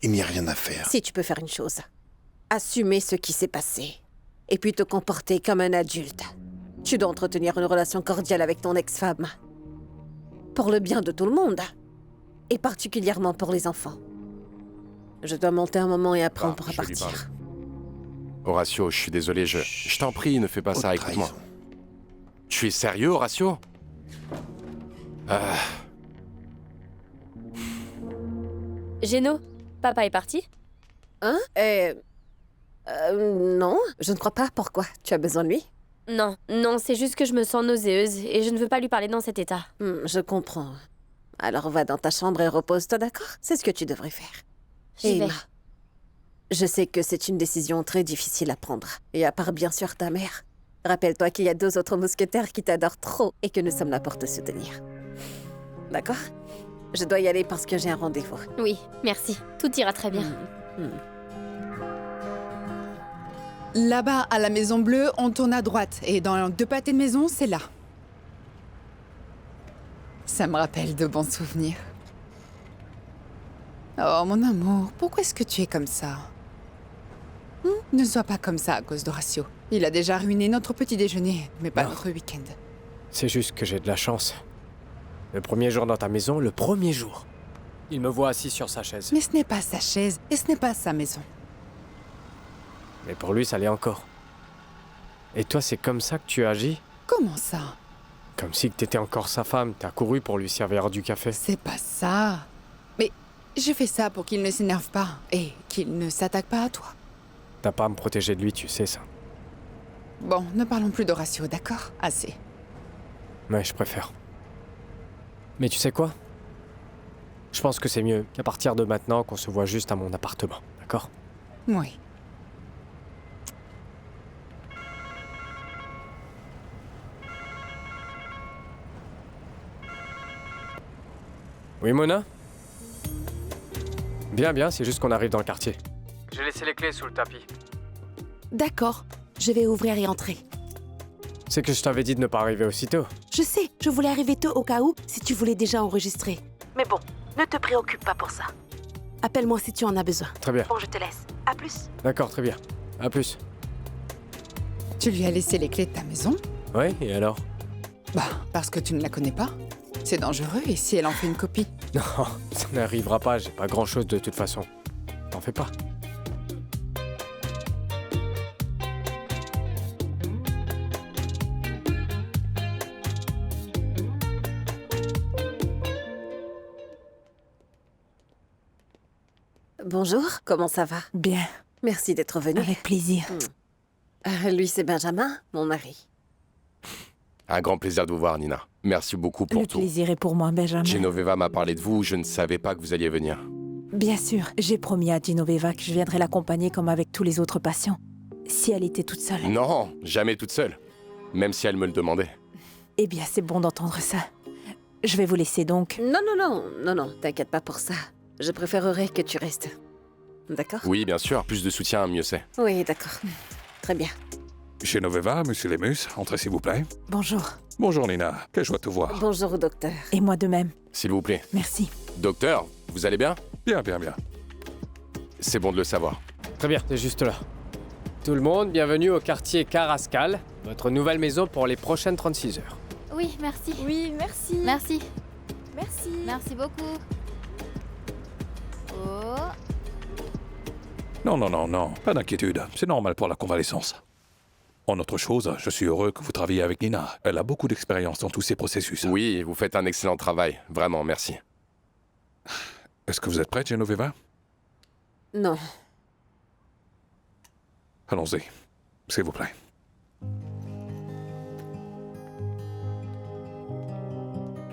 Il n'y a rien à faire. Si tu peux faire une chose, assumer ce qui s'est passé, et puis te comporter comme un adulte. Tu dois entretenir une relation cordiale avec ton ex-femme. Pour le bien de tout le monde, et particulièrement pour les enfants. Je dois monter un moment et après on pourra je lui parle. partir. Horatio, je suis désolé, je t'en prie, ne fais pas ça, Haute écoute-moi. trahison. Tu es sérieux, Horatio? Géno, papa est parti? Hein? Non, je ne crois pas. Pourquoi? Tu as besoin de lui? Non, c'est juste que je me sens nauséeuse et je ne veux pas lui parler dans cet état. Je comprends. Alors va dans ta chambre et repose-toi, d'accord? C'est ce que tu devrais faire. J'y vais. Emma, je sais que c'est une décision très difficile à prendre. Et à part bien sûr ta mère, rappelle-toi qu'il y a 2 autres mousquetaires qui t'adorent trop et que nous sommes là pour te soutenir. D'accord? Je dois y aller parce que j'ai un rendez-vous. Oui, merci. Tout ira très bien. Là-bas, à la Maison Bleue, on tourne à droite. Et dans 2 pâtés de maison, c'est là. Ça me rappelle de bons souvenirs. Oh, mon amour, pourquoi est-ce que tu es comme ça? Ne sois pas comme ça à cause d'Horatio. Il a déjà ruiné notre petit déjeuner, mais pas Non. notre week-end. C'est juste que j'ai de la chance. Le premier jour dans ta maison, le premier jour. Il me voit assis sur sa chaise. Mais ce n'est pas sa chaise, et ce n'est pas sa maison. Mais pour lui, ça l'est encore. Et toi, c'est comme ça que tu agis? Comment ça? Comme si t'étais encore sa femme, t'as couru pour lui servir du café. C'est pas ça. Mais je fais ça pour qu'il ne s'énerve pas, et qu'il ne s'attaque pas à toi. T'as pas à me protéger de lui, tu sais ça. Bon, ne parlons plus d'Horatio, d'accord? Assez. Mais je préfère. Mais tu sais quoi? Je pense que c'est mieux qu'à partir de maintenant qu'on se voit juste à mon appartement, d'accord? Oui. Oui, Mona? Bien, c'est juste qu'on arrive dans le quartier. J'ai laissé les clés sous le tapis. D'accord, je vais ouvrir et entrer. C'est que je t'avais dit de ne pas arriver aussitôt. Je sais, je voulais arriver tôt au cas où, si tu voulais déjà enregistrer. Mais bon, ne te préoccupe pas pour ça. Appelle-moi si tu en as besoin. Très bien. Bon, je te laisse. À plus. D'accord, très bien. À plus. Tu lui as laissé les clés de ta maison? Ouais, et alors? Bah, parce que tu ne la connais pas. C'est dangereux, et si elle en fait une copie? Non, ça n'arrivera pas, j'ai pas grand-chose de toute façon. T'en fais pas. Bonjour, comment ça va? Bien, Merci d'être venu. avec plaisir. Lui, c'est Benjamin, mon mari. Un grand plaisir de vous voir, Nina. Merci beaucoup pour Le tout. plaisir est pour moi, Benjamin. Genoveva m'a parlé de vous, je ne savais pas que vous alliez venir. Bien sûr, j'ai promis à Genoveva que je viendrais l'accompagner comme avec tous les autres patients. Si elle était toute seule. Non, jamais toute seule. Même si elle me le demandait. Eh bien, c'est bon d'entendre ça. Je vais vous laisser donc. Non, t'inquiète pas pour ça. Je préférerais que tu restes. D'accord? Oui, bien sûr, plus de soutien, mieux c'est. Oui, d'accord. Très bien. Genoveva, monsieur Lemus, entrez s'il vous plaît. Bonjour. Bonjour Nina, quelle joie de te voir. Bonjour au docteur. Et moi de même. S'il vous plaît. Merci. Docteur, vous allez bien? Bien. C'est bon de le savoir. Très bien, t'es juste là. Tout le monde, bienvenue au quartier Carrascal, votre nouvelle maison pour les prochaines 36 heures. Oui, merci. Oui, merci. Merci. Merci. Merci beaucoup. Oh. Non, pas d'inquiétude, c'est normal pour la convalescence. En autre chose, je suis heureux que vous travaillez avec Nina. Elle a beaucoup d'expérience dans tous ces processus. Oui, vous faites un excellent travail. Vraiment, merci. Est-ce que vous êtes prête, Genoveva? Non. Allons-y, s'il vous plaît.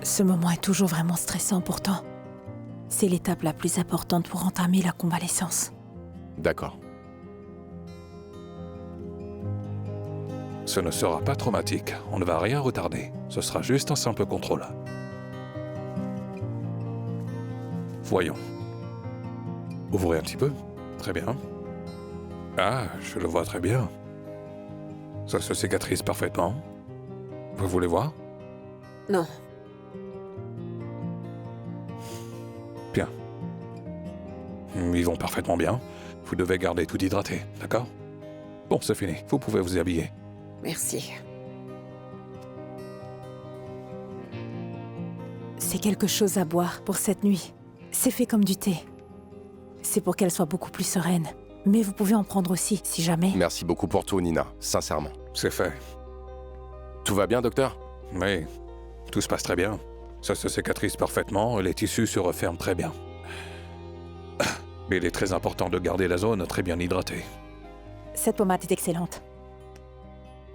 Ce moment est toujours vraiment stressant pourtant. C'est l'étape la plus importante pour entamer la convalescence. D'accord. Ce ne sera pas traumatique, on ne va rien retarder. Ce sera juste un simple contrôle. Voyons. Ouvrez un petit peu. Très bien. Ah, je le vois très bien. Ça se cicatrise parfaitement. Vous voulez voir? Non. Bien. Ils vont parfaitement bien. Vous devez garder tout hydraté, d'accord? Bon, c'est fini. Vous pouvez vous habiller. Merci. C'est quelque chose à boire pour cette nuit. C'est fait comme du thé. C'est pour qu'elle soit beaucoup plus sereine. Mais vous pouvez en prendre aussi, si jamais. Merci beaucoup pour tout, Nina, sincèrement. C'est fait. Tout va bien, docteur? Oui, tout se passe très bien. Ça se cicatrise parfaitement, les tissus se referment très bien. Mais il est très important de garder la zone très bien hydratée. Cette pommade est excellente.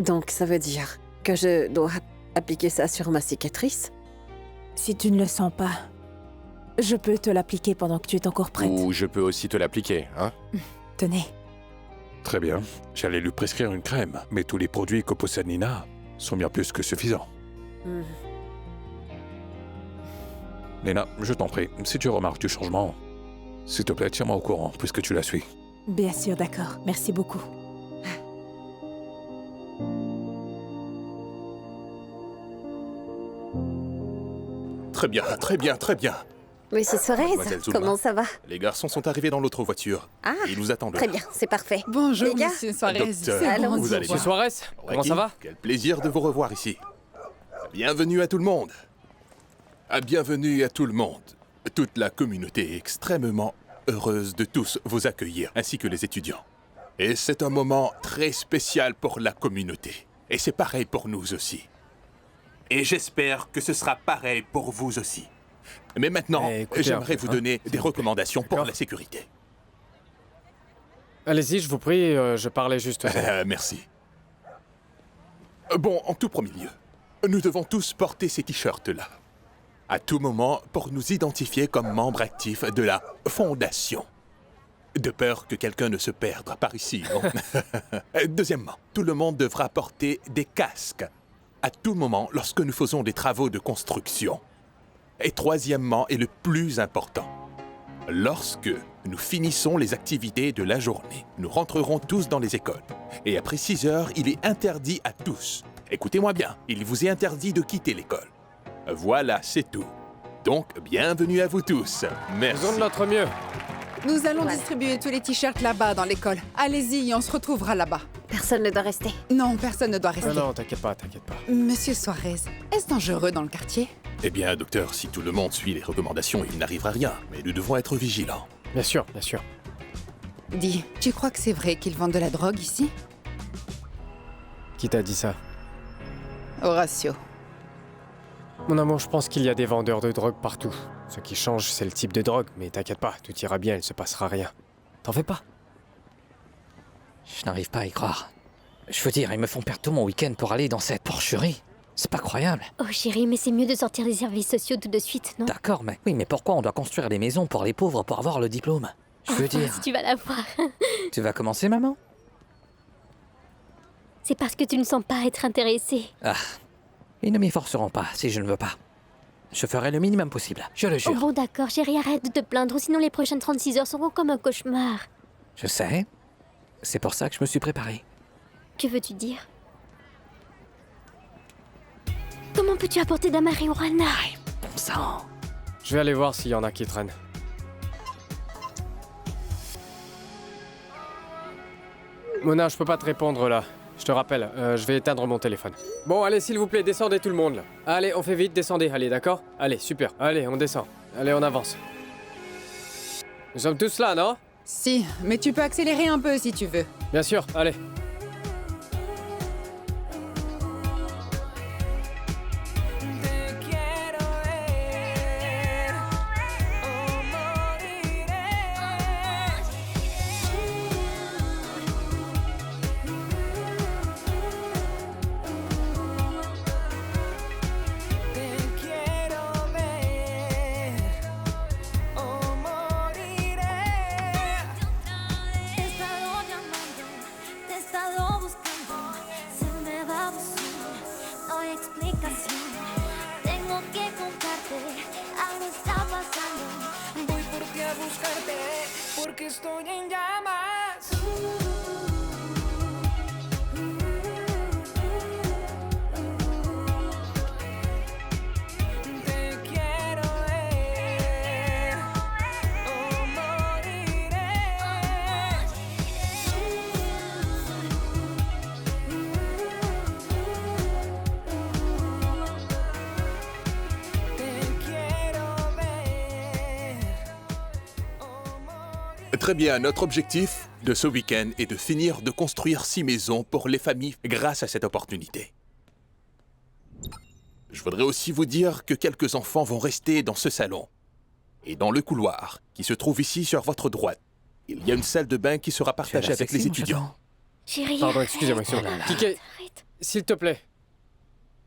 Donc ça veut dire que je dois appliquer ça sur ma cicatrice? Si tu ne le sens pas, je peux te l'appliquer pendant que tu es encore prête. Ou je peux aussi te l'appliquer, hein? Tenez. Très bien. J'allais lui prescrire une crème, mais tous les produits que possède Nina sont bien plus que suffisants. Nina, je t'en prie, si tu remarques du changement, s'il te plaît, tiens-moi au courant, puisque tu la suis. Bien sûr, d'accord. Merci beaucoup. Très bien, très bien, très bien. Monsieur Suarez, Mademoiselle Zulma. comment ça va? Les garçons sont arrivés dans l'autre voiture. Ah, Et ils nous attendent. très bien, c'est parfait. Bonjour, Les gars. monsieur Suarez. Docteur, C'est bon allons-y. de vous allez vous bien? voir. Suarez, comment ça va? Quel plaisir de vous revoir ici. Bienvenue à tout le monde. Bienvenue à tout le monde. Toute la communauté est extrêmement heureuse de tous vous accueillir, ainsi que les étudiants. Et c'est un moment très spécial pour la communauté. Et c'est pareil pour nous aussi. Et j'espère que ce sera pareil pour vous aussi. Mais maintenant, Écoutez, j'aimerais un peu, vous hein, donner s'il des vous plaît. recommandations pour D'accord. la sécurité. Allez-y, je vous prie, je parlais juste. Merci. Bon, en tout premier lieu, nous devons tous porter ces t-shirts-là. À tout moment, pour nous identifier comme membres actifs de la Fondation. De peur que quelqu'un ne se perde par ici, non? Deuxièmement, tout le monde devra porter des casques à tout moment lorsque nous faisons des travaux de construction. Et troisièmement, et le plus important, lorsque nous finissons les activités de la journée, nous rentrerons tous dans les écoles. Et après 6 heures, il est interdit à tous. Écoutez-moi bien, il vous est interdit de quitter l'école. Voilà, c'est tout. Donc, bienvenue à vous tous. Merci. Faisons de notre mieux. Nous allons Voilà. distribuer tous les t-shirts là-bas dans l'école. Allez-y, on se retrouvera là-bas. Personne ne doit rester. Non, personne ne doit rester. Non, non, t'inquiète pas, t'inquiète pas. Monsieur Suarez, est-ce dangereux dans le quartier? Eh bien, docteur, si tout le monde suit les recommandations, il n'arrivera rien. Mais nous devons être vigilants. Bien sûr, bien sûr. Dis, tu crois que c'est vrai qu'ils vendent de la drogue ici? Qui t'a dit ça? Horatio. Mon amour, je pense qu'il y a des vendeurs de drogue partout. Ce qui change, c'est le type de drogue, mais t'inquiète pas, tout ira bien, il se passera rien. T'en fais pas? Je n'arrive pas à y croire. Je veux dire, ils me font perdre tout mon week-end pour aller dans cette porcherie. C'est pas croyable. Oh chérie, mais c'est mieux de sortir des services sociaux tout de suite, non? D'accord, mais oui, mais pourquoi on doit construire des maisons pour les pauvres pour avoir le diplôme? Je veux Enfin, dire, si tu vas la voir. tu vas commencer, maman? C'est parce que tu ne sens pas être intéressée. Ah, ils ne m'y forceront pas si je ne veux pas. Je ferai le minimum possible, je le Oh jure. bon d'accord, chérie, arrête de te plaindre, sinon les prochaines 36 heures seront comme un cauchemar. Je sais. C'est pour ça que je me suis préparé. Que veux-tu dire? Comment peux-tu apporter de la marijuana? Bon sang. Je vais aller voir s'il y en a qui traînent. Mona, je peux pas te répondre là. Je te rappelle, je vais éteindre mon téléphone. Bon, allez, s'il vous plaît, descendez tout le monde là. Allez, on fait vite, descendez, allez, d'accord? Allez, super. Allez, on descend. Allez, on avance. Nous sommes tous là, non? Si, mais tu peux accélérer un peu si tu veux. Bien sûr, allez. Te he estado buscando, se me va a pasar, no hay explicación. Tengo que contarte, algo está pasando. Voy por ti a buscarte, porque estoy en llamas. Te quiero ver o morir. Très bien, notre objectif de ce week-end est de finir de construire 6 maisons pour les familles grâce à cette opportunité. Je voudrais aussi vous dire que quelques enfants vont rester dans ce salon et dans le couloir qui se trouve ici sur votre droite. Il y a une salle de bain qui sera partagée avec les étudiants. Chérie. Pardon, excusez-moi, excusez-moi. Kike, s'il te plaît.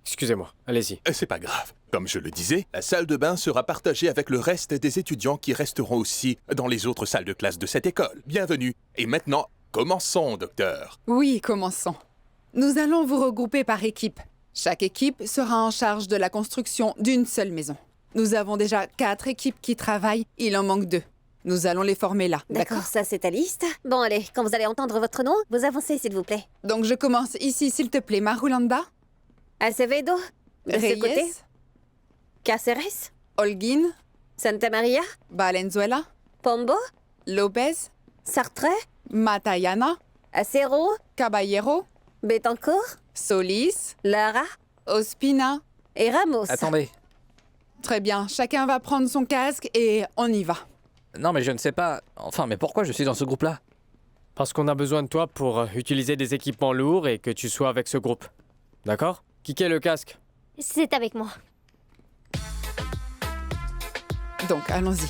Excusez-moi, allez-y. C'est pas grave. Comme je le disais, la salle de bain sera partagée avec le reste des étudiants qui resteront aussi dans les autres salles de classe de cette école. Bienvenue. Et maintenant, commençons, docteur. Oui, commençons. Nous allons vous regrouper par équipe. Chaque équipe sera en charge de la construction d'une seule maison. Nous avons déjà 4 équipes qui travaillent, il en manque 2. Nous allons les former là, D'accord, ça c'est ta liste. Bon, allez, quand vous allez entendre votre nom, vous avancez, s'il vous plaît. Donc je commence ici, s'il te plaît. Marulanda, Acevedo, de ce côté. Reyes, Cáceres, Holguín, Santa Maria, Valenzuela, Pombo, Lopez, Sartre, Matayana, Acero, Caballero, Betancourt, Solis, Lara Ospina. et Ramos. Attendez. Très bien, chacun va prendre son casque et on y va. Non, mais je ne sais pas. Enfin, mais pourquoi je suis dans ce groupe-là? Parce qu'on a besoin de toi pour utiliser des équipements lourds et que tu sois avec ce groupe. D'accord? Kike, le casque. C'est avec moi. Donc, allons-y.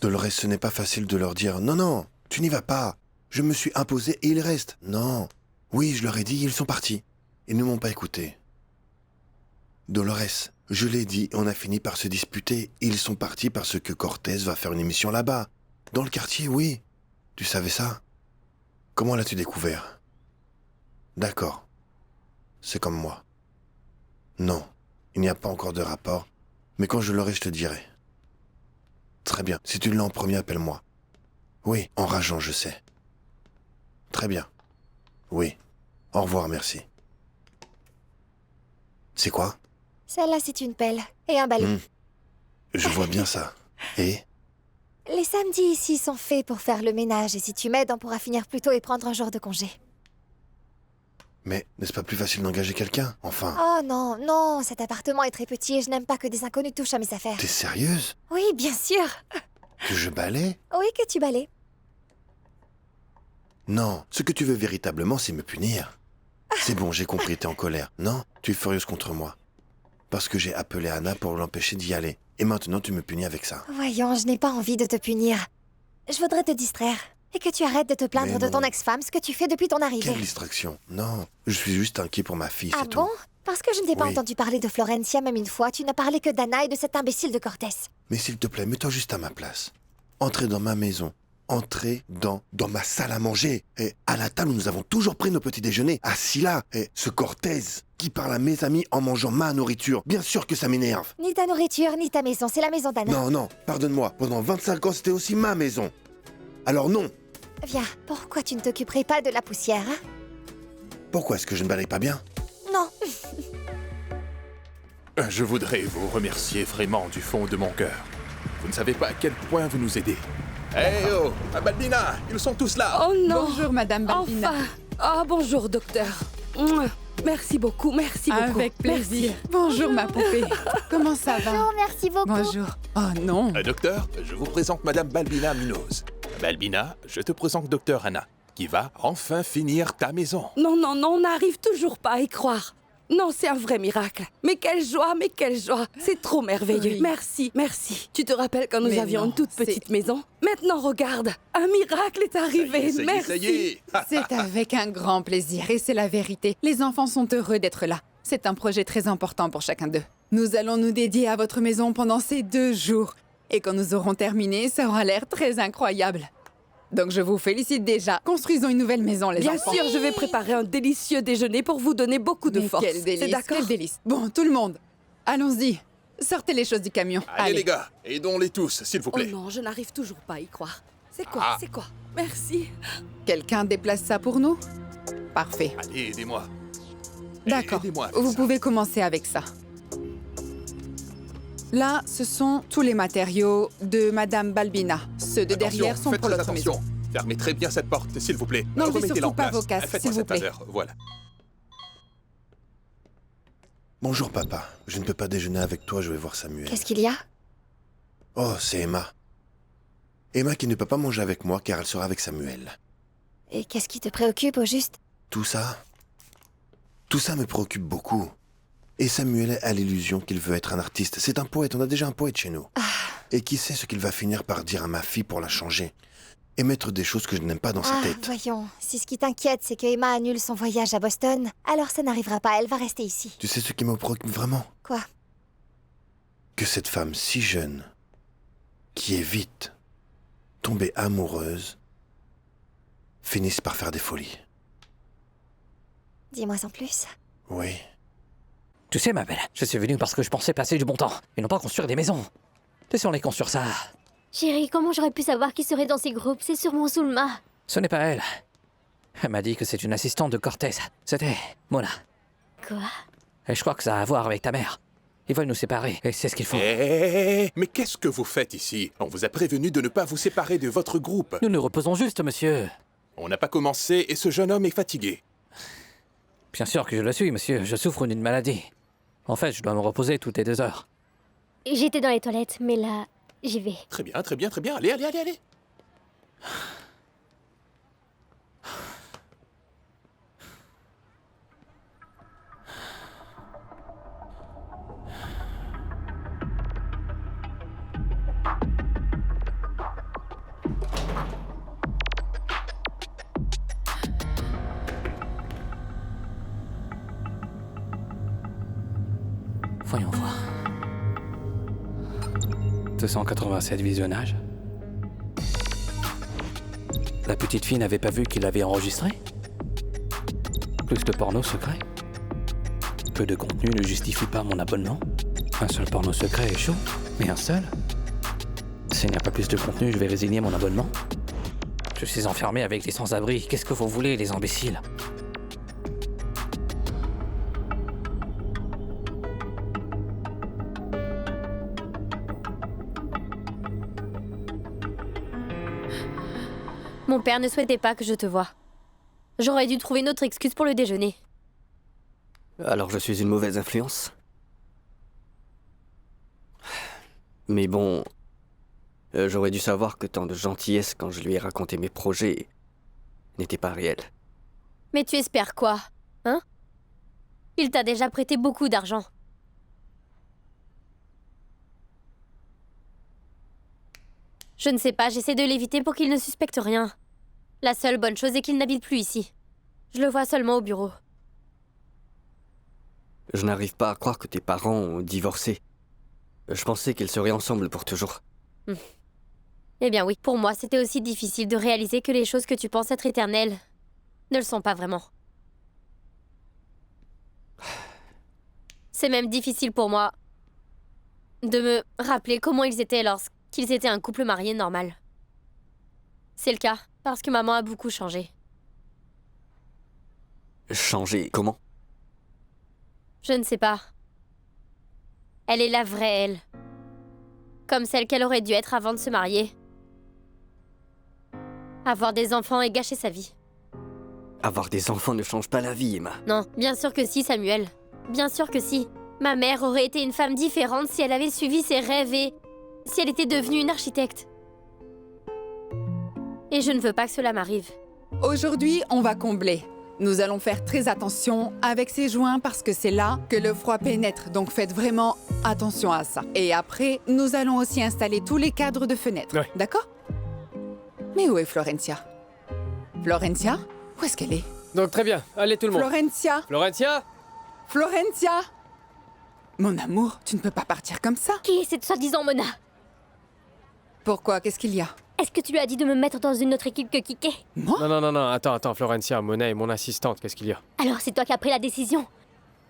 Dolores, ce n'est pas facile de leur dire « Non, non, tu n'y vas pas. Je me suis imposé et ils restent. » Non. Oui, je leur ai dit, ils sont partis. Ils ne m'ont pas écouté. Dolores, je l'ai dit, on a fini par se disputer. Ils sont partis parce que Cortez va faire une émission là-bas. Dans le quartier, oui. Tu savais ça? Comment l'as-tu découvert? D'accord. C'est comme moi. Non, il n'y a pas encore de rapport. Mais quand je l'aurai, je te dirai. Très bien. Si tu l'as en premier, appelle-moi. Oui, enrageant, je sais. Très bien. Oui. Au revoir, merci. C'est quoi? Celle-là, c'est une pelle et un balai. Je vois bien ça. Et? Les samedis ici sont faits pour faire le ménage et si tu m'aides, on pourra finir plus tôt et prendre un jour de congé. Mais n'est-ce pas plus facile d'engager quelqu'un? Enfin... Oh non, non, cet appartement est très petit et je n'aime pas que des inconnus touchent à mes affaires. T'es sérieuse? Oui, bien sûr. Que je balaie? Oui, que tu balais. Non, ce que tu veux véritablement, c'est me punir. C'est bon, j'ai compris, t'es en colère. Non, tu es furieuse contre moi. Parce que j'ai appelé Anna pour l'empêcher d'y aller. Et maintenant, tu me punis avec ça. Voyons, je n'ai pas envie de te punir. Je voudrais te distraire. Et que tu arrêtes de te plaindre Mais de ton non. ex-femme, ce que tu fais depuis ton arrivée. Quelle distraction. Non, je suis juste inquiet pour ma fille, Ah c'est tout. bon? Parce que je ne t'ai pas Oui. entendu parler de Florencia même une fois, tu n'as parlé que d'Anna et de cet imbécile de Cortés. Mais s'il te plaît, mets-toi juste à ma place. Entrez dans ma maison. Entrez dans ma salle à manger. Et à la table, nous avons toujours pris nos petits déjeuners. Assis là. Et ce Cortez qui parle à mes amis en mangeant ma nourriture. Bien sûr que ça m'énerve. Ni ta nourriture, ni ta maison, c'est la maison d'Anna. Non, non, pardonne-moi. Pendant 25 ans, c'était aussi ma maison. Alors non. Viens, pourquoi tu ne t'occuperais pas de la poussière, hein? Pourquoi est-ce que je ne balaye pas bien? Non. Je voudrais vous remercier vraiment du fond de mon cœur. Vous ne savez pas à quel point vous nous aidez. Hey oh, Balbina, ils sont tous là. Oh non! Bonjour, Madame Balbina. Enfin! Ah, bonjour, docteur. Mouah. Merci beaucoup, merci beaucoup. Avec plaisir. Merci. Bonjour, ma poupée. Comment ça va? Bonjour, merci beaucoup. Bonjour. Oh non. Docteur, je vous présente Madame Balbina Munoz. Balbina, je te présente Docteur Anna, qui va enfin finir ta maison. Non, non, non, on n'arrive toujours pas à y croire. Non, c'est un vrai miracle. Mais quelle joie, mais quelle joie. C'est trop merveilleux. Oui. Merci, merci. Tu te rappelles quand nous Mais avions non, une toute c'est- petite maison? Maintenant, regarde, un miracle est arrivé. Ça y est, Merci. ça y est. C'est avec un grand plaisir et c'est la vérité. Les enfants sont heureux d'être là. C'est un projet très important pour chacun d'eux. Nous allons nous dédier à votre maison pendant ces 2 jours. Et quand nous aurons terminé, ça aura l'air très incroyable. Donc je vous félicite déjà. Construisons une nouvelle maison, les Bien enfants. sûr, je vais préparer un délicieux déjeuner pour vous donner beaucoup de Mais force. quel délice, C'est d'accord? quel délice. Bon, tout le monde, allons-y. Sortez les choses du camion. Allez les gars, aidons-les tous, s'il vous Oh plaît. non, je n'arrive toujours pas à y croire. C'est quoi? Ah. C'est quoi? Merci. Quelqu'un déplace ça pour nous? Parfait. Allez, aidez-moi. D'accord. Aidez-moi avec Vous ça. pouvez commencer avec ça. Là, ce sont tous les matériaux de Madame Balbina. Ceux de Attention, derrière sont faites pour très notre maison. attention. Fermez très bien cette porte, s'il vous plaît. N'enlevez Remettez-la surtout en pas place. vos casques, Faites-moi s'il vous cette plaît. faveur, voilà. Bonjour papa, je ne peux pas déjeuner avec toi, je vais voir Samuel. Qu'est-ce qu'il y a? Oh, c'est Emma. Emma qui ne peut pas manger avec moi car elle sera avec Samuel. Et qu'est-ce qui te préoccupe au juste? Tout ça me préoccupe beaucoup. Et Samuel a l'illusion qu'il veut être un artiste. C'est un poète, on a déjà un poète chez nous. Et qui sait ce qu'il va finir par dire à ma fille pour la changer et mettre des choses que je n'aime pas dans sa tête. Voyons, si ce qui t'inquiète, c'est que Emma annule son voyage à Boston, alors ça n'arrivera pas, elle va rester ici. Tu sais ce qui me préoccupe vraiment? Quoi? Que cette femme si jeune, qui est vite tombée amoureuse, finisse par faire des folies. Dis-moi en plus. Oui. Tu sais, ma belle, je suis venu parce que je pensais passer du bon temps et non pas construire des maisons. Laissons-les construire ça. Chérie, comment j'aurais pu savoir qui serait dans ces groupes? C'est sûrement Sulma. Ce n'est pas elle. Elle m'a dit que c'est une assistante de Cortez. C'était Mona. Quoi? Et je crois que ça a à voir avec ta mère. Ils veulent nous séparer, et c'est ce qu'il faut. Mais qu'est-ce que vous faites ici? On vous a prévenu de ne pas vous séparer de votre groupe. Nous nous reposons juste, monsieur. On n'a pas commencé et ce jeune homme est fatigué. Bien sûr que je le suis, monsieur. Je souffre d'une maladie. En fait, je dois me reposer toutes les 2 heures. J'étais dans les toilettes, mais là, j'y vais. Très bien, très bien, très bien. Allez, allez, allez, allez. Voyons voir. 287 visionnages. La petite fille n'avait pas vu qu'il avait enregistré. Plus de porno secret. Peu de contenu ne justifie pas mon abonnement. Un seul porno secret est chaud, mais un seul. S'il n'y a pas plus de contenu, je vais résilier mon abonnement. Je suis enfermé avec les sans-abri. Qu'est-ce que vous voulez, les imbéciles? Mon père ne souhaitait pas que je te voie. J'aurais dû trouver une autre excuse pour le déjeuner. Alors je suis une mauvaise influence? Mais bon, j'aurais dû savoir que tant de gentillesse quand je lui ai raconté mes projets n'était pas réel. Mais tu espères quoi, hein? Il t'a déjà prêté beaucoup d'argent. Je ne sais pas, j'essaie de l'éviter pour qu'il ne suspecte rien. La seule bonne chose est qu'il n'habite plus ici. Je le vois seulement au bureau. Je n'arrive pas à croire que tes parents ont divorcé. Je pensais qu'ils seraient ensemble pour toujours. Eh bien oui, pour moi, c'était aussi difficile de réaliser que les choses que tu penses être éternelles ne le sont pas vraiment. C'est même difficile pour moi de me rappeler comment ils étaient lorsqu'ils étaient un couple marié normal. C'est le cas, parce que maman a beaucoup changé. Changer comment? Je ne sais pas. Elle est la vraie elle. Comme celle qu'elle aurait dû être avant de se marier. Avoir des enfants et gâcher sa vie. Avoir des enfants ne change pas la vie, Emma. Non, bien sûr que si, Samuel. Bien sûr que si. Ma mère aurait été une femme différente si elle avait suivi ses rêves et si elle était devenue une architecte. Et je ne veux pas que cela m'arrive. Aujourd'hui, on va combler. Nous allons faire très attention avec ces joints parce que c'est là que le froid pénètre. Donc faites vraiment attention à ça. Et après, nous allons aussi installer tous les cadres de fenêtres. Ouais. D'accord? Mais où est Florencia? Florencia? Où est-ce qu'elle est? Donc très bien, allez tout le monde. Florencia! Florencia! Florencia! Mon amour, tu ne peux pas partir comme ça. Qui est cette soi-disant Mona? Pourquoi? Qu'est-ce qu'il y a? Est-ce que tu lui as dit de me mettre dans une autre équipe que Kike? Moi? Non, attends, Florencia, Mona est mon assistante, qu'est-ce qu'il y a? Alors c'est toi qui as pris la décision.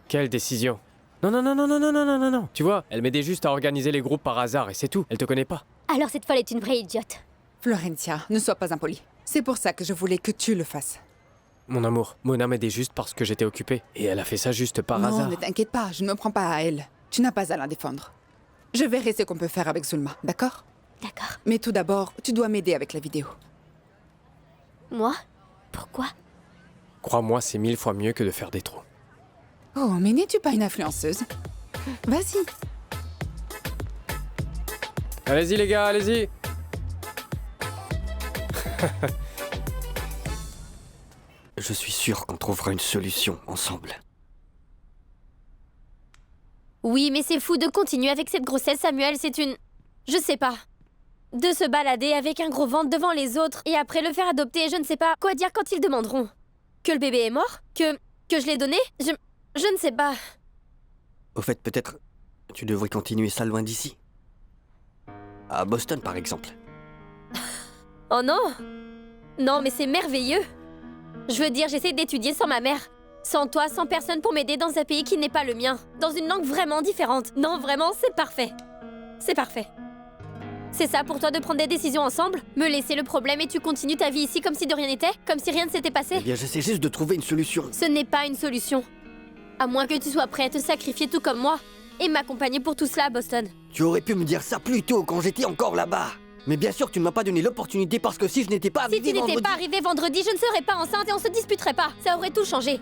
Quelle décision? Non. Tu vois, elle m'aidait juste à organiser les groupes par hasard et c'est tout, elle te connaît pas. Alors cette folle est une vraie idiote. Florencia, ne sois pas impoli. C'est pour ça que je voulais que tu le fasses. Mon amour, Mona m'aidait juste parce que j'étais occupé. Et elle a fait ça juste par hasard. Non, ne t'inquiète pas, je ne me prends pas à elle. Tu n'as pas à la défendre. Je verrai ce qu'on peut faire avec Sulma, d'accord? D'accord. Mais tout d'abord, tu dois m'aider avec la vidéo. Moi? Pourquoi? Crois-moi, c'est 1000 fois mieux que de faire des trous. Oh, mais n'es-tu pas une influenceuse? Vas-y. Allez-y les gars, allez-y. Je suis sûr qu'on trouvera une solution ensemble. Oui, mais c'est fou de continuer avec cette grossesse, Samuel, c'est une... Je sais pas. De se balader avec un gros ventre devant les autres et après le faire adopter, je ne sais pas quoi dire quand ils demanderont. Que le bébé est mort? Que je l'ai donné? Je ne sais pas. Au fait, peut-être, tu devrais continuer ça loin d'ici. À Boston, par exemple. Oh non! Non, mais c'est merveilleux! Je veux dire, j'essaie d'étudier sans ma mère. Sans toi, sans personne pour m'aider dans un pays qui n'est pas le mien. Dans une langue vraiment différente. Non, vraiment, c'est parfait. C'est parfait. C'est ça pour toi de prendre des décisions ensemble? Me laisser le problème et tu continues ta vie ici comme si de rien n'était? Comme si rien ne s'était passé? Eh bien, j'essaie juste de trouver une solution. Ce n'est pas une solution. À moins que tu sois prêt à te sacrifier tout comme moi et m'accompagner pour tout cela à Boston. Tu aurais pu me dire ça plus tôt quand j'étais encore là-bas. Mais bien sûr, tu ne m'as pas donné l'opportunité parce que si je n'étais pas arrivé Si tu n'étais vendredi... pas arrivé vendredi, je ne serais pas enceinte et on se disputerait pas. Ça aurait tout changé.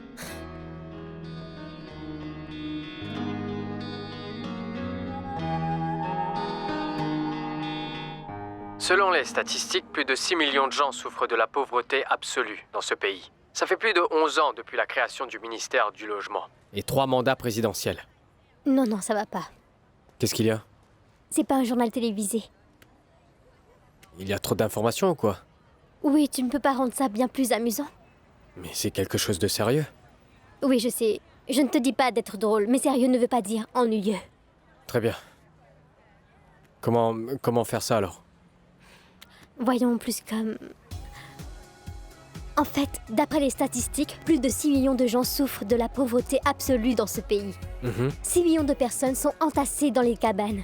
Selon les statistiques, plus de 6 millions de gens souffrent de la pauvreté absolue dans ce pays. Ça fait plus de 11 ans depuis la création du ministère du Logement. Et 3 mandats présidentiels. Non, non, ça va pas. Qu'est-ce qu'il y a? C'est pas un journal télévisé. Il y a trop d'informations ou quoi? Oui, tu ne peux pas rendre ça bien plus amusant? Mais c'est quelque chose de sérieux. Oui, je sais. Je ne te dis pas d'être drôle, mais sérieux ne veut pas dire ennuyeux. Très bien. Comment faire ça alors? Voyons plus comme... En fait, d'après les statistiques, plus de 6 millions de gens souffrent de la pauvreté absolue dans ce pays. 6 millions de personnes sont entassées dans les cabanes.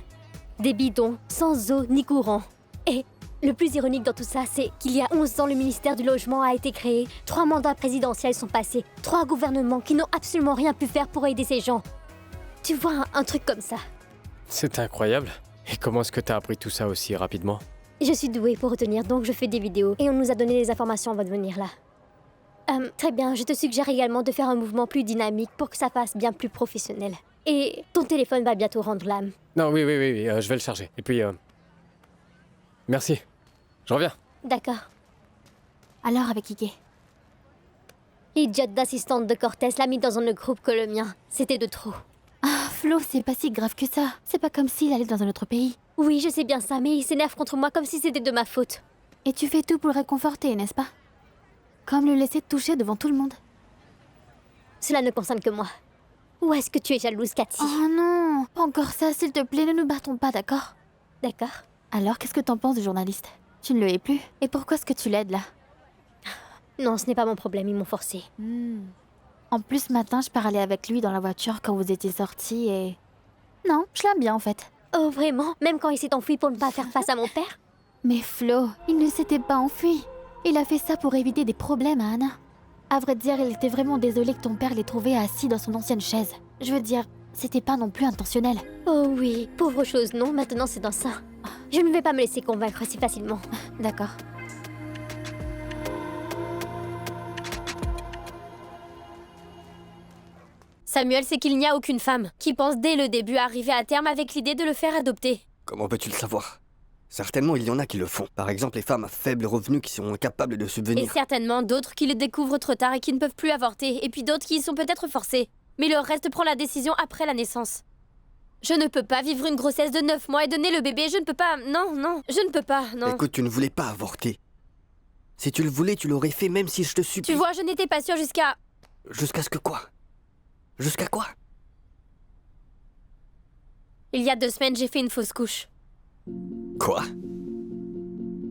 Des bidons, sans eau ni courant. Et le plus ironique dans tout ça, c'est qu'il y a 11 ans, le ministère du Logement a été créé. 3 mandats présidentiels sont passés. 3 gouvernements qui n'ont absolument rien pu faire pour aider ces gens. Tu vois, un truc comme ça. C'est incroyable. Et comment est-ce que t'as appris tout ça aussi rapidement? Je suis douée pour retenir, donc je fais des vidéos. Et on nous a donné les informations avant de venir là. Très bien, je te suggère également de faire un mouvement plus dynamique pour que ça fasse bien plus professionnel. Et ton téléphone va bientôt rendre l'âme. Non, oui, je vais le charger. Et puis, merci. Je reviens. D'accord. Alors, avec Ike? L'idiote d'assistante de Cortez l'a mis dans un autre groupe que le mien. C'était de trop. Ah, Flo, c'est pas si grave que ça. C'est pas comme s'il allait dans un autre pays. Oui, je sais bien ça, mais il s'énerve contre moi comme si c'était de ma faute. Et tu fais tout pour le réconforter, n'est-ce pas? Comme le laisser te toucher devant tout le monde. Cela ne concerne que moi. Ou est-ce que tu es jalouse, Cathy? Oh non, pas encore ça, s'il te plaît, ne nous battons pas, d'accord? D'accord. Alors, qu'est-ce que t'en penses du journaliste? Tu ne le hais plus? Et pourquoi est-ce que tu l'aides, là? Non, ce n'est pas mon problème, ils m'ont forcé. En plus, ce matin, je parlais avec lui dans la voiture quand vous étiez sortis et... Non, je l'aime bien, en fait. Oh, vraiment? Même quand il s'est enfui pour ne pas faire face à mon père? Mais Flo, il ne s'était pas enfui. Il a fait ça pour éviter des problèmes à Anna. À vrai dire, il était vraiment désolé que ton père l'ait trouvé assis dans son ancienne chaise. Je veux dire, c'était pas non plus intentionnel. Oh oui, pauvre chose, non, maintenant c'est dans ça. Je ne vais pas me laisser convaincre si facilement. D'accord. Samuel, c'est qu'il n'y a aucune femme qui pense dès le début à arriver à terme avec l'idée de le faire adopter. Comment peux-tu le savoir? Certainement, il y en a qui le font. Par exemple, les femmes à faible revenu qui sont incapables de subvenir. Et certainement d'autres qui le découvrent trop tard et qui ne peuvent plus avorter. Et puis d'autres qui y sont peut-être forcés. Mais le reste prend la décision après la naissance. Je ne peux pas vivre une grossesse de 9 mois et donner le bébé. Je ne peux pas. Non, non, je ne peux pas, non. Écoute, tu ne voulais pas avorter. Si tu le voulais, tu l'aurais fait même si je te supplie. Tu vois, je n'étais pas sûre jusqu'à... Jusqu'à ce que quoi? Jusqu'à quoi? Il y a 2 semaines, j'ai fait une fausse couche. Quoi?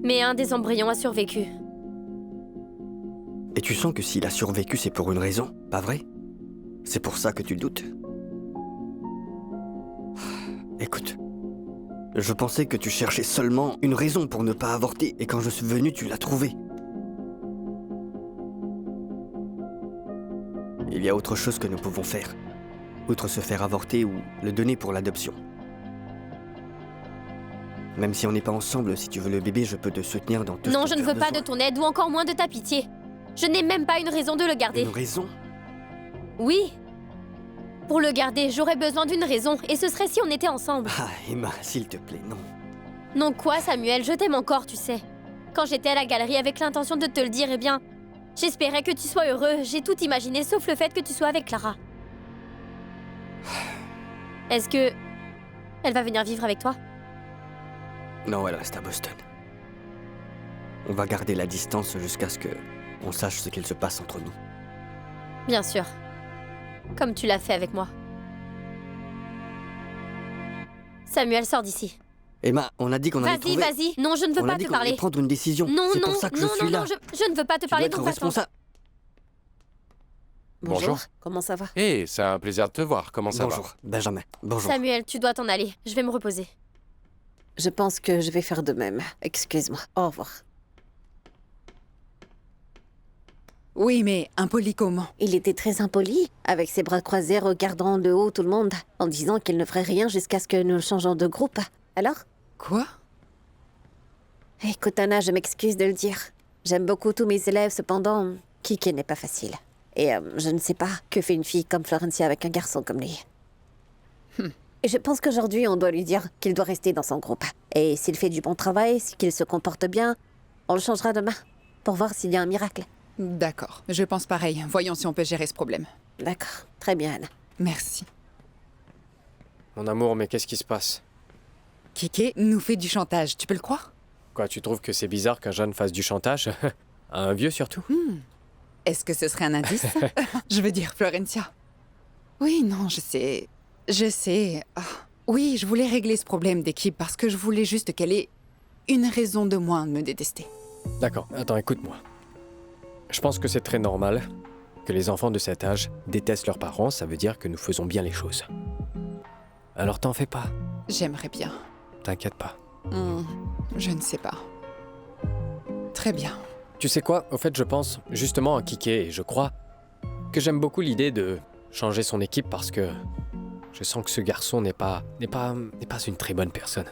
Mais un des embryons a survécu. Et tu sens que s'il a survécu, c'est pour une raison, pas vrai? C'est pour ça que tu doutes? Écoute, je pensais que tu cherchais seulement une raison pour ne pas avorter, et quand je suis venu, tu l'as trouvée. Il y a autre chose que nous pouvons faire, outre se faire avorter ou le donner pour l'adoption. Même si on n'est pas ensemble, si tu veux le bébé, je peux te soutenir dans tout ce Non, dont je tu ne as veux pas besoin. de ton aide ou encore moins de ta pitié. Je n'ai même pas une raison de le garder. Une raison? Oui. Pour le garder, j'aurais besoin d'une raison, et ce serait si on était ensemble. Ah, Emma, s'il te plaît, non. Non quoi, Samuel, je t'aime encore, tu sais. Quand j'étais à la galerie avec l'intention de te le dire, eh bien, j'espérais que tu sois heureux. J'ai tout imaginé, sauf le fait que tu sois avec Clara. Est-ce que... elle va venir vivre avec toi? Non, elle reste à Boston. On va garder la distance jusqu'à ce que on sache ce qu'il se passe entre nous. Bien sûr. Comme tu l'as fait avec moi. Samuel, sors d'ici. Emma, on a dit qu'on allait trouver... Vas-y, non, je ne veux on pas a dit te qu'on allait parler. prendre une décision. Non, c'est non, pour ça que non, je suis là. non, je ne veux pas te Tu parler, dois être donc va-t'en. responsable. Bonjour. Comment ça va? Hé, c'est un plaisir de te voir. Comment ça va? Bonjour, Benjamin. Bonjour. Samuel, tu dois t'en aller. Je vais me reposer. Je pense que je vais faire de même. Excuse-moi. Au revoir. Oui, mais impoli comment? Il était très impoli, avec ses bras croisés regardant de haut tout le monde, en disant qu'il ne ferait rien jusqu'à ce que nous changeons de groupe. Alors? Quoi? Écoute, Anna, je m'excuse de le dire. J'aime beaucoup tous mes élèves, cependant, Kiki n'est pas facile. Et je ne sais pas que fait une fille comme Florencia avec un garçon comme lui. Et je pense qu'aujourd'hui, on doit lui dire qu'il doit rester dans son groupe. Et s'il fait du bon travail, qu'il se comporte bien, on le changera demain, pour voir s'il y a un miracle. D'accord, je pense pareil. Voyons si on peut gérer ce problème. D'accord, très bien, Anna. Merci. Mon amour, mais qu'est-ce qui se passe? Kiki nous fait du chantage, tu peux le croire? Quoi, tu trouves que c'est bizarre qu'un jeune fasse du chantage? À un vieux surtout? Est-ce que ce serait un indice? Je veux dire, Florencia. Oui, non, je sais. Je sais. Ah, oui, je voulais régler ce problème d'équipe parce que je voulais juste qu'elle ait une raison de moins de me détester. D'accord, attends, écoute-moi. Je pense que c'est très normal que les enfants de cet âge détestent leurs parents, ça veut dire que nous faisons bien les choses. Alors t'en fais pas. J'aimerais bien. T'inquiète pas. Je ne sais pas. Très bien. Tu sais quoi? Au fait, je pense justement à Kiki et je crois que j'aime beaucoup l'idée de changer son équipe parce que je sens que ce garçon n'est pas une très bonne personne.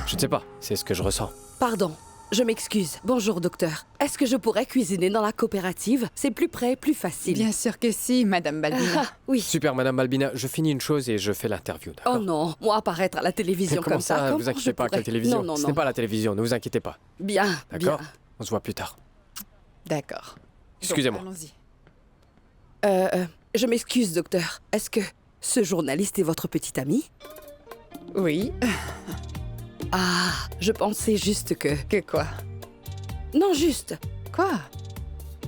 Je ne sais pas, c'est ce que je ressens. Pardon, je m'excuse. Bonjour, docteur. Est-ce que je pourrais cuisiner dans la coopérative? C'est plus près, plus facile. Bien sûr que si, Madame Balbina. Oui. Super, Madame Balbina, je finis une chose et je fais l'interview, d'accord? Oh non, moi apparaître à la télévision Comment comme ça, Vous comment inquiétez je pas, pourrais... quelle télévision? Non, Ce n'est pas la télévision, ne vous inquiétez pas. Bien, D'accord? bien. On se voit plus tard. D'accord. Excusez-moi. Allons-y. Je m'excuse, docteur. Est-ce que ce journaliste est votre petit ami? Oui. Ah, je pensais juste que... Que quoi? Non, juste. Quoi?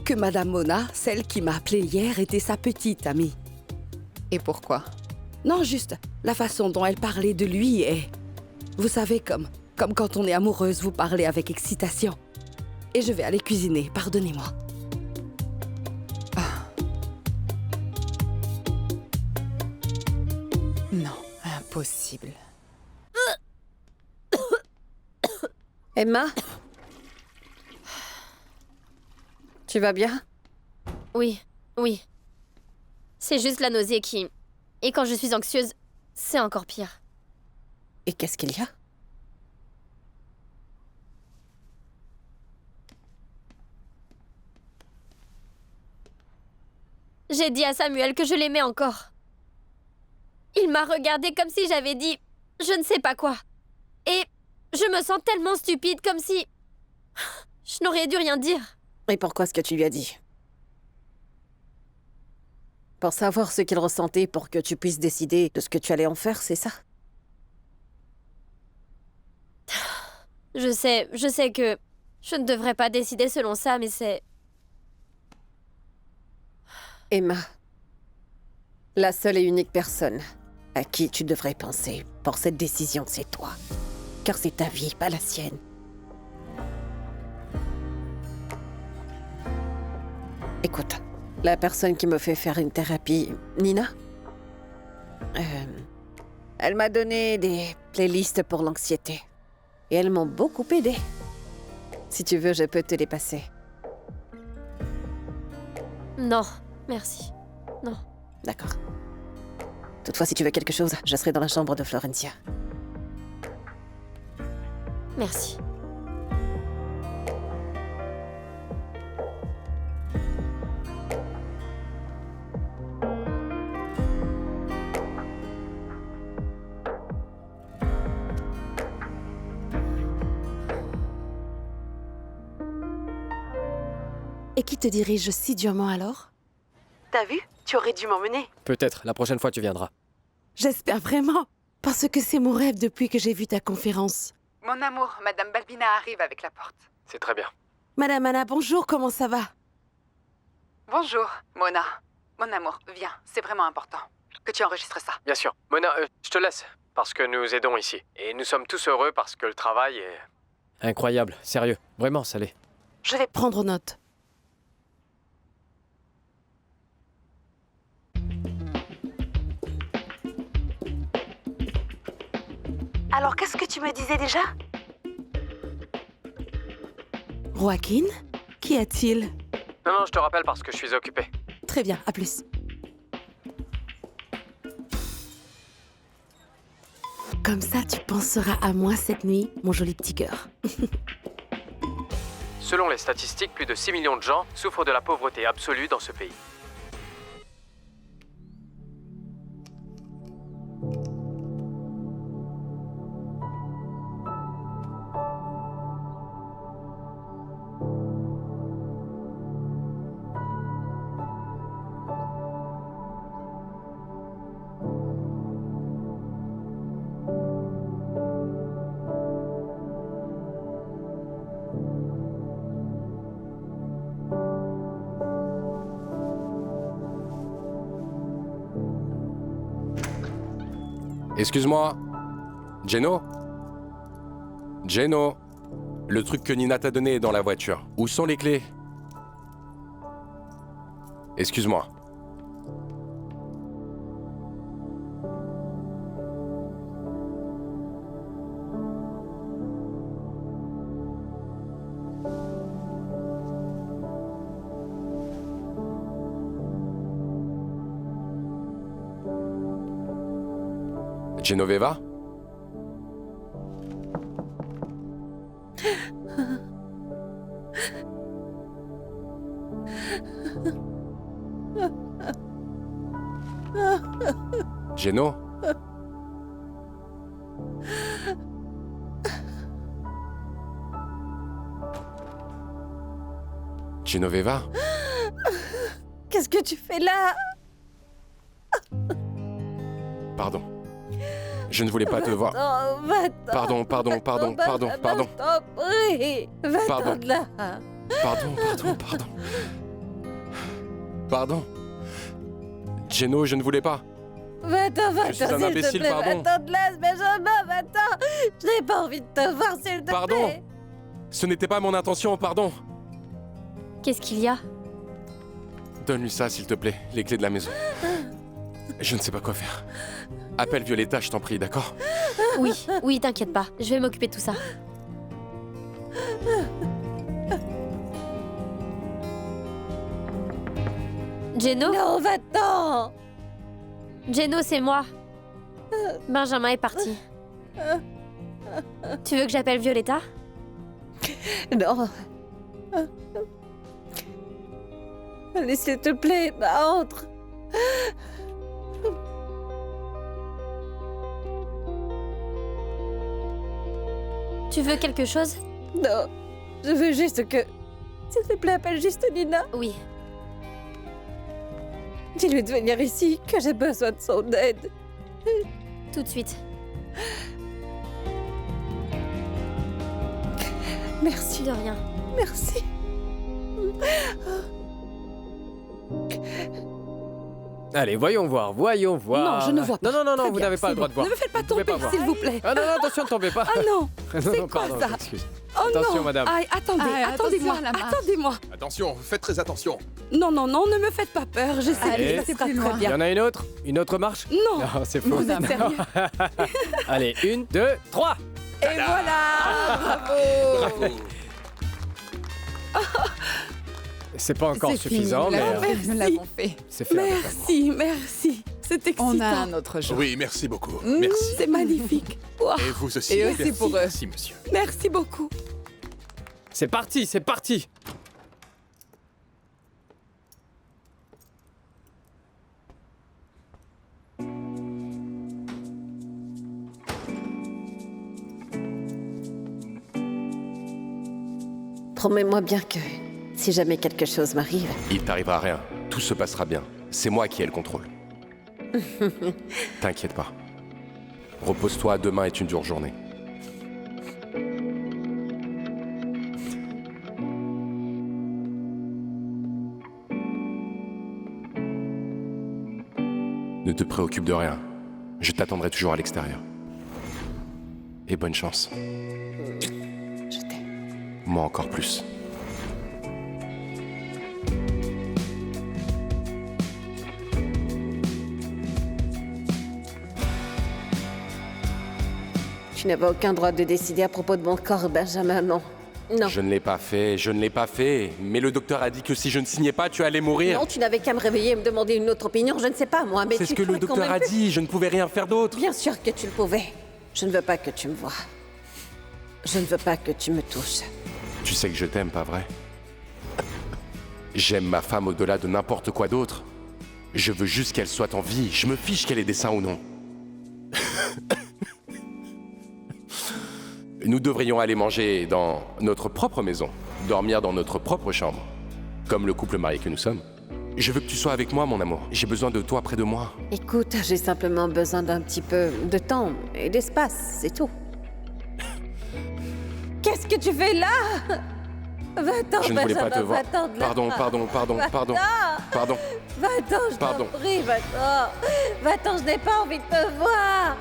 Que Madame Mona, celle qui m'a appelée hier, était sa petite amie. Et pourquoi? Non, juste. La façon dont elle parlait de lui est... Vous savez, comme quand on est amoureuse, vous parlez avec excitation. Et je vais aller cuisiner, pardonnez-moi. Non, impossible. Emma? Tu vas bien? Oui, oui. C'est juste la nausée qui... Et quand je suis anxieuse, c'est encore pire. Et qu'est-ce qu'il y a? J'ai dit à Samuel que je l'aimais encore. Il m'a regardée comme si j'avais dit je ne sais pas quoi. Et je me sens tellement stupide, comme si... Je n'aurais dû rien dire. Et pourquoi est-ce que tu lui as dit? Pour savoir ce qu'il ressentait pour que tu puisses décider de ce que tu allais en faire, c'est ça? Je sais que je ne devrais pas décider selon ça, mais c'est... Emma, la seule et unique personne à qui tu devrais penser pour cette décision, c'est toi. Car c'est ta vie, pas la sienne. Écoute, la personne qui me fait faire une thérapie, Nina, elle m'a donné des playlists pour l'anxiété. Et elles m'ont beaucoup aidé. Si tu veux, je peux te les passer. Non, merci. Non. D'accord. Toutefois, si tu veux quelque chose, je serai dans la chambre de Florencia. Merci. Et qui te dirige si durement alors? T'as vu? Tu aurais dû m'emmener. Peut-être, la prochaine fois tu viendras. J'espère vraiment. Parce que c'est mon rêve depuis que j'ai vu ta conférence. Mon amour, Madame Balbina arrive avec la porte. C'est très bien. Madame Anna, bonjour, comment ça va? Bonjour, Mona. Mon amour, viens, c'est vraiment important que tu enregistres ça. Bien sûr. Mona, je te laisse, parce que nous aidons ici. Et nous sommes tous heureux parce que le travail est... incroyable, sérieux. Vraiment, ça l'est. Je vais prendre note. Alors, qu'est-ce que tu me disais déjà? Joaquin? Qu'y a-t-il? Non, je te rappelle parce que je suis occupé. Très bien, à plus. Comme ça, tu penseras à moi cette nuit, mon joli petit cœur. Selon les statistiques, plus de 6 millions de gens souffrent de la pauvreté absolue dans ce pays. Excuse-moi. Geno? Geno? Le truc que Nina t'a donné est dans la voiture. Où sont les clés? Excuse-moi. Genoveva? Geno? Genoveva? Qu'est-ce que tu fais là? Pardon. Je ne voulais pas te voir. Va-t'en, Pardon. Pardon. Va-t'en de là. Pardon. Geno, je ne voulais pas. Va-t'en, Je suis un s'il te imbécile, plaît. pardon. Va-t'en de là, Benjamin, va-t'en. Je n'ai pas envie de te voir, s'il te Pardon. plaît. Ce n'était pas mon intention, pardon. Qu'est-ce qu'il y a? Donne-lui ça, s'il te plaît, les clés de la maison. Je ne sais pas quoi faire. Appelle Violetta, je t'en prie, d'accord? Oui, t'inquiète pas. Je vais m'occuper de tout ça. Geno? Non, va-t'en. Geno, c'est moi. Benjamin est parti. Tu veux que j'appelle Violetta? Non. Allez, s'il te plaît, entre. Tu veux quelque chose? Non, je veux juste que... S'il te plaît, appelle juste Nina. Oui. Dis-lui de venir ici, que j'ai besoin de son aide. Tout de suite. Merci. De rien. Merci. Allez, voyons voir. Non, je ne vois pas. Non, Très vous bien, n'avez pas c'est le droit bon. de voir. Ne me faites pas Vous pouvez tomber, voir. s'il vous plaît. Ah non, attention, ne tombez pas. Ah non. C'est Non, quoi pardon, ça? je m'excuse. Oh Attention, non. madame. Aïe, attendez, attendez-moi, attention à la marche. attendez-moi. Attention, faites très attention. Non, ne me faites pas peur, je sais Allez. que ça sera C'est plus très loin. Il y bien. en a une autre? Une autre marche? Non, Non, c'est faux. vous êtes sérieux? Allez, 1, 2, 3. Et voilà. Bravo. C'est pas encore C'est suffisant, fini, mais nous l'avons fait. c'est fait. avec amour. Merci, c'est excitant. On a un autre jour. Oui, merci beaucoup. Merci. C'est magnifique. Wow. Et vous aussi. Et aussi merci. pour eux. Merci, monsieur. Merci beaucoup. C'est parti, c'est parti. Promets-moi bien que Si jamais quelque chose m'arrive. Il t'arrivera rien. Tout se passera bien. C'est moi qui ai le contrôle. T'inquiète pas. Repose-toi, demain est une dure journée. Ne te préoccupe de rien. Je t'attendrai toujours à l'extérieur. Et bonne chance. Je t'aime. Moi encore plus. Tu n'avais aucun droit de décider à propos de mon corps, Benjamin, non. Non. Je ne l'ai pas fait, je ne l'ai pas fait. Mais le docteur a dit que si je ne signais pas, tu allais mourir. Non, tu n'avais qu'à me réveiller et me demander une autre opinion, je ne sais pas, moi, mais c'est tu ce que le pouvais quand docteur même a dit, je ne pouvais rien faire d'autre. Bien sûr que tu le pouvais. Je ne veux pas que tu me vois. Je ne veux pas que tu me touches. Tu sais que je t'aime, pas vrai? J'aime ma femme au-delà de n'importe quoi d'autre. Je veux juste qu'elle soit en vie. Je me fiche qu'elle ait des seins ou non. Nous devrions aller manger dans notre propre maison, dormir dans notre propre chambre, comme le couple marié que nous sommes. Je veux que tu sois avec moi, mon amour. J'ai besoin de toi près de moi. Écoute, j'ai simplement besoin d'un petit peu de temps et d'espace, c'est tout. Qu'est-ce que tu fais là? Va-t'en, Je ne voulais pas te voir. Pardon. Pardon. Va-t'en, je t'en prie, va-t'en. Va-t'en, je n'ai pas envie de te voir.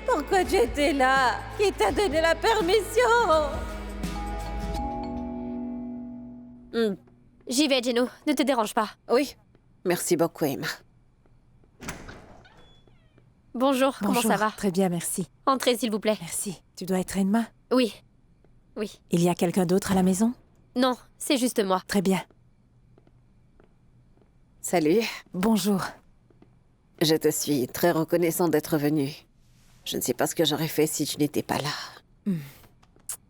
Pourquoi tu étais là? Qui t'a donné la permission? J'y vais, Geno. Ne te dérange pas. Oui. Merci beaucoup, Emma. Bonjour, comment ça va? Très bien, merci. Entrez, s'il vous plaît. Merci. Tu dois être Emma? Oui. Il y a quelqu'un d'autre à la maison? Non, c'est juste moi. Très bien. Salut. Bonjour. Je te suis très reconnaissant d'être venu. Je ne sais pas ce que j'aurais fait si tu n'étais pas là.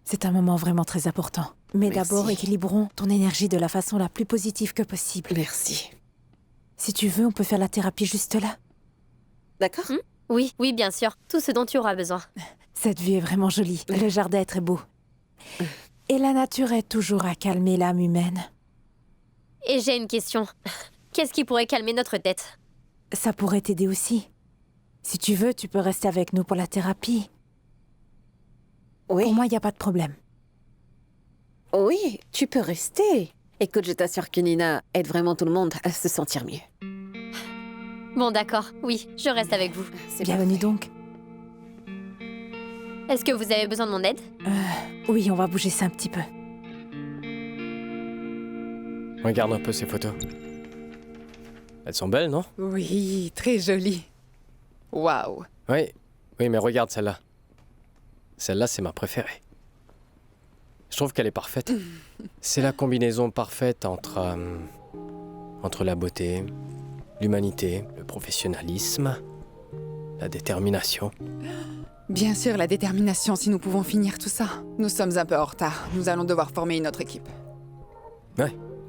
C'est un moment vraiment très important. Mais Merci. d'abord, équilibrons ton énergie de la façon la plus positive que possible. Merci. Si tu veux, on peut faire la thérapie juste là. D'accord? Oui, bien sûr. Tout ce dont tu auras besoin. Cette vue est vraiment jolie. Le jardin est très beau. Et la nature aide toujours à calmer l'âme humaine. Et j'ai une question. Qu'est-ce qui pourrait calmer notre tête? Ça pourrait t'aider aussi. Si tu veux, tu peux rester avec nous pour la thérapie. Oui. Pour moi, il n'y a pas de problème. Oui, tu peux rester. Écoute, je t'assure que Nina aide vraiment tout le monde à se sentir mieux. Bon, d'accord. Oui, je reste avec vous. Bienvenue donc. Est-ce que vous avez besoin de mon aide? Oui, on va bouger ça un petit peu. Regarde un peu ces photos. Elles sont belles, non? Oui, très jolies. Waouh. Oui, mais regarde celle-là. Celle-là, c'est ma préférée. Je trouve qu'elle est parfaite. C'est la combinaison parfaite entre la beauté, l'humanité, le professionnalisme, la détermination. Bien sûr, la détermination, si nous pouvons finir tout ça. Nous sommes un peu en retard. Nous allons devoir former une autre équipe.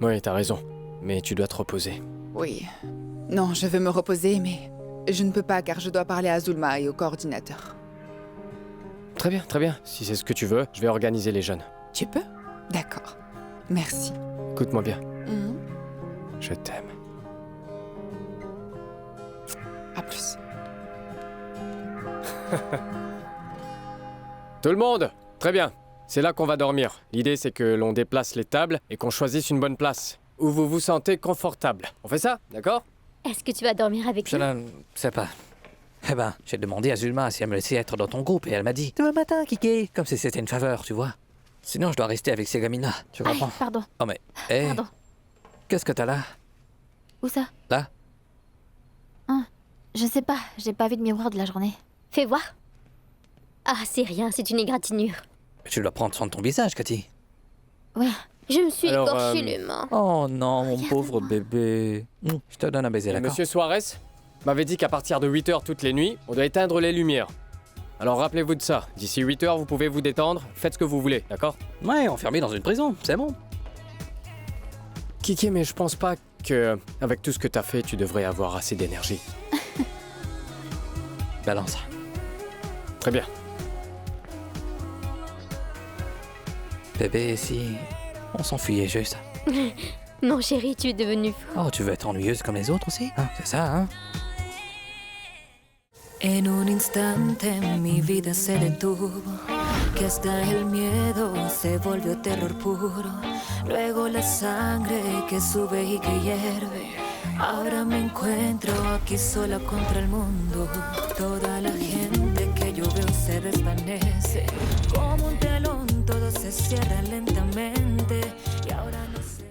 Oui, t'as raison. Mais tu dois te reposer. Oui. Non, je veux me reposer, mais je ne peux pas car je dois parler à Zulma et au coordinateur. Très bien. Si c'est ce que tu veux, je vais organiser les jeunes. Tu peux? D'accord. Merci. Écoute-moi bien. Je t'aime. À plus. Tout le monde! Très bien. C'est là qu'on va dormir. L'idée, c'est que l'on déplace les tables et qu'on choisisse une bonne place, où vous vous sentez confortable. On fait ça, d'accord? Est-ce que tu vas dormir avec Je nous? ne sais pas. Eh ben, j'ai demandé à Zulma si elle me laissait être dans ton groupe et elle m'a dit demain matin, Kiki, comme si c'était une faveur, tu vois. Sinon, je dois rester avec ces gamines-là, tu comprends? Pardon. Oh mais, hé, Pardon. qu'est-ce que t'as là? Où ça? Là? Je sais pas, j'ai pas vu de miroir de la journée. Fais voir. Ah, c'est rien, c'est une égratignure. Tu dois prendre soin de ton visage, Cathy. Ouais. Je me suis Alors, écorché les mains. Oh non, mon pauvre bébé. Je te donne un baiser, d'accord? Monsieur Suarez m'avait dit qu'à partir de 8h toutes les nuits, on doit éteindre les lumières. Alors rappelez-vous de ça. D'ici 8h, vous pouvez vous détendre, faites ce que vous voulez, d'accord? Ouais, enfermé dans une prison, c'est bon. Kiki, mais je pense pas que, avec tout ce que t'as fait, tu devrais avoir assez d'énergie. Balance. Très bien. Bébé, si on s'enfuyait juste. Non, chérie, tu es devenue fou. Oh, tu veux être ennuyeuse comme les autres aussi? Hein, c'est ça, hein? En un instante mi vida se detuvo, que hasta el miedo se volvió terror puro, luego la sangre que sube y que hierve, ahora me encuentro aquí sola contra el mundo, toda la gente que yo veo se desvanece, como un telón todo se cierra lentamente, y ahora no sé...